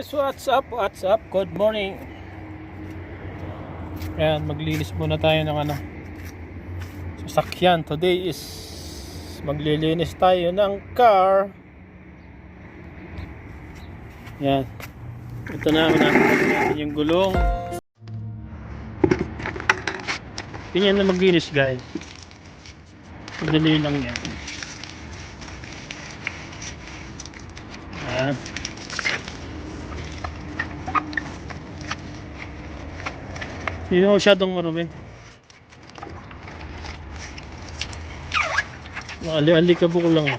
guys, what's up? What's up? Good morning. Ayan, maglinis muna tayo ng sasakyan. Today is maglilinis tayo ng car. Ayan. Ito na yung gulong. Tingnan na maglinis, guys. Madali lang yan. Ayan. Hindi na masyadong marumi. Ali-alikabok lang.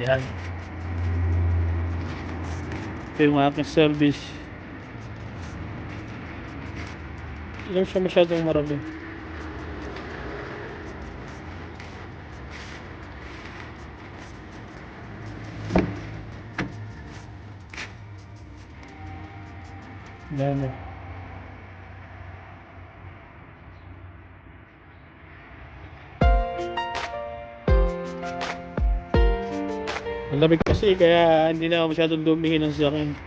Ayan. Ito yung aking service. Hindi na siya masyadong marumi. Ayan. Ang lamig kasi kaya hindi na masyadong dumingin ng sasakyan.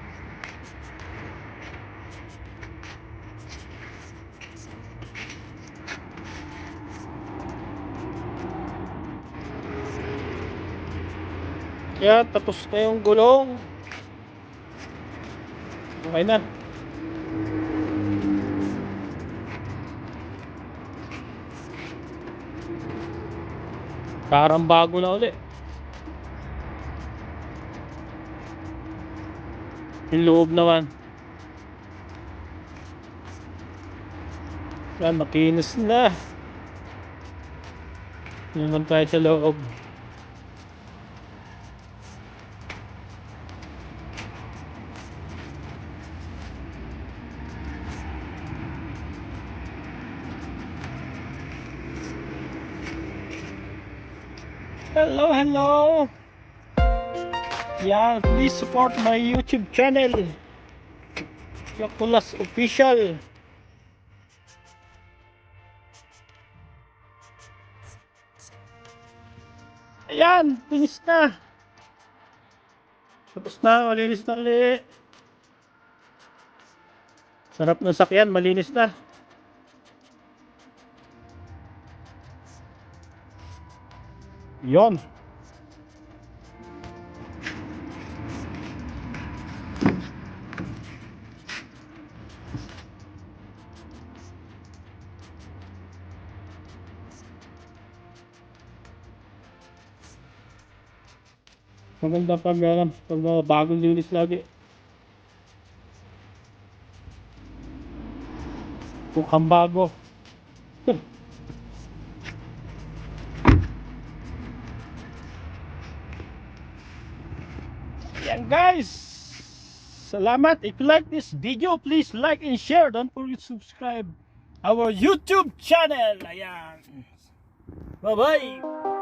Kaya tapos na yung gulong. Okay na. Parang bago na uli. Yung loob naman. Yan, makinis na. Yun naman tayo sa loob. Hello, hello. Yeah, please support my YouTube channel, Yakulas Official. Ayan, finish na. Tapos na, malinis na ulit. Sarap ng sakyan, malinis na. Yon. Maganda pag bagong linis lagi. Mukhang bago. Yan guys. Salamat. If you like this video, please like and share. Don't forget to subscribe our YouTube channel. Ayan. Bye bye.